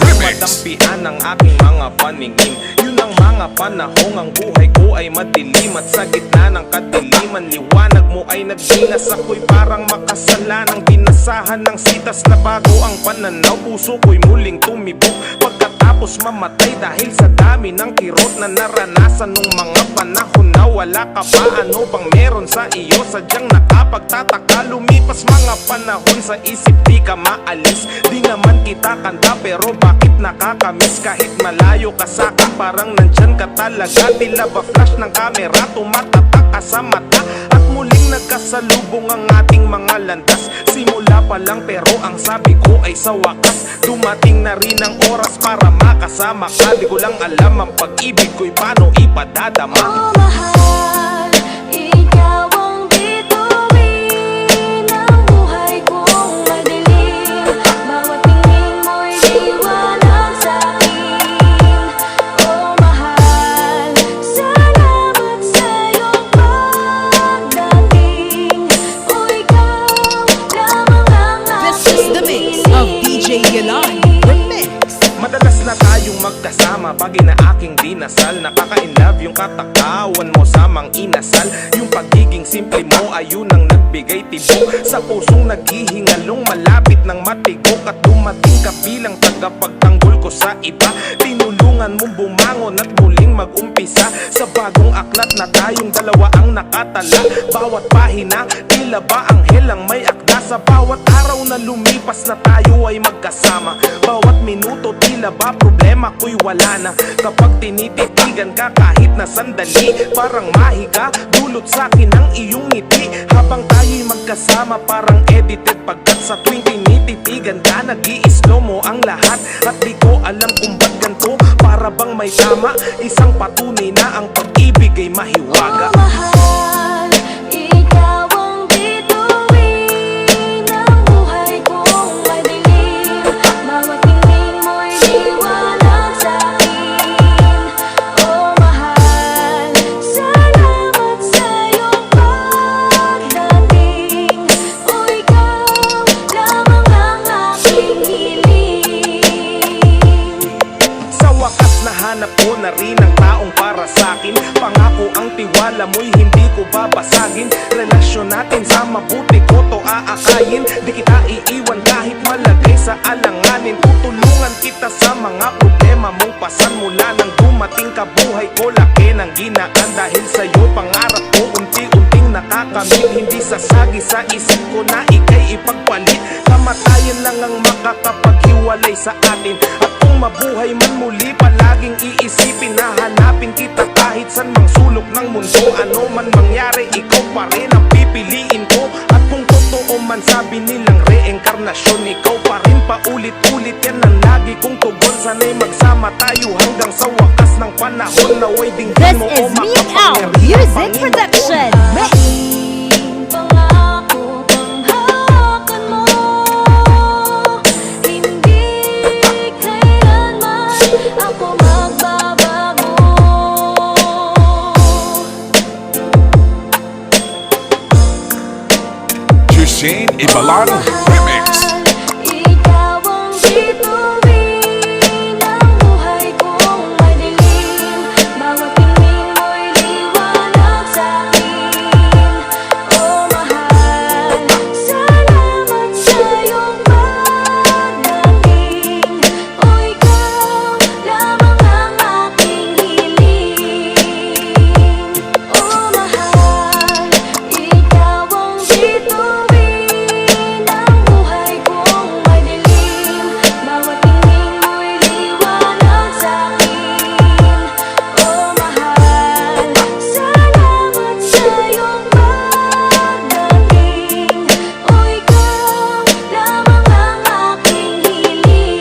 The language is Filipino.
Madampian ang aking mga paningin. Yun ang mga panahong ang buhay ko ay madilim. At sa gitna ng kadiliman, liwanag mo ay nagdinas. Ako'y parang makasalanang binasahan ng sitas na bago ang pananaw. Puso ko'y muling tumibok pagkatapos mamatay dahil sa dami ng kirot na naranasan nung mga panahon na wala ka pa. Ano bang meron sa iyo? Sadyang nakapagtataka. Lumipas mga panahon, sa isip di ka maalis. Di naman kita kanta pero bakit nakakamiss? Kahit malayo ka sa'kin parang nandyan ka talaga. Tila ba flash ng kamera, tumatatak ka sa mata. At muling nagkasalubong ang ating mga landas. Simula pa lang pero ang sabi ko ay sa wakas dumating na rin ang oras para makasama ka. Di ko lang alam ang pag-ibig ko'y paano ipadadama. Oh mahal, ikaw ang bituin ng buhay kong madilim. Bawat tingin mo'y liwanag sa'kin. Oh mahal, salamat sa iyong pagdating. O ikaw lamang ang This is the mix of DJ Yelan Remix. Madalas na tayong magkasama pag ina aking dinasal. Nakaka-inlove yung katakawan mo sa mang inasal. Yung pagiging simple mo ayun ang nagbigay tibok sa pusong naghihingalong malapit ng matigok. At dumating ka bilang tagapagtanggol ko sa iba. Tinulungan mong bumangon at muling mag-umpisa sa bagong aklat na tayong dalawa ang nakatala. Bawat pahina tila ba anghel ang may akda. Sa bawat araw na lumipas na tayo ay magkasama. Bawat minuto tila ba problema ko'y wala na. Kapag tinititigan ka kahit na sandali, parang mahiga dulot sa'kin ang iyong ngiti. Habang tayo'y magkasama parang edited. Pagkat sa tuwing tinititigan ka nag-i-slow mo ang lahat. At di ko alam kung ba't ganito, para bang may tama. Isang patunay na ang pag-ibig ay mahiwaga. Oh mahal, ikaw ang bituin ng buhay kong madilim. Bawat tingin mo'y liwanag sa'kin. Oh mahal, salamat sa iyong pagdating. O ikaw lamang ang aking hiling. Sa wakas nahanap ko na rin ang taong para sa'kin. Pangako ang tiwala mo'y hindi ko babasagin. Relasyon natin sa mabuti ko to aakayin. Di kita iiwan kahit malagay sa alanganin. Tutulungan kita sa mga problema mong pasan. Mula nang dumating ka buhay ko laki ng ginaan. Dahil sa'yo pangarap ko unti-unting nakakamit. Hindi sasagi sa isip ko na ika'y ipagpalit. Kamatayan lang ang makakapaghiwalay sa atin. At kung mabuhay man muli palaging iisipin na hanapin kita kahit san mang sulok ng mundo. Ano man mangyari ikaw pa rin ang pipiliin ko. At kung totoo man sabi nilang reinkarnasyon, ikaw pa rin paulit-ulit yan ang lagi kong tugon. Sana'y magsama tayo hanggang sa wakas ng panahon. Naway This dinggin mo is o Me and Al makapangyarihan Music Production Mix. Pangako kang hawakan mo, hindi kailanman ako magbabago. Jusine Ibalan Remix. Ikaw ang bituin ng buhay kong madilim. Bawat tingin mo'y liwanag sa'kin. Oh mahal, salamat sa iyong pagdating. O ikaw lamang ang aking hiling. Oh mahal, ikaw ang bituin ng buhay kong madilim. Bawat tingin mo'y liwanag sa'kin. Oh mahal, salamat sa iyong pagdating. O ikaw lamang ang aking hiling.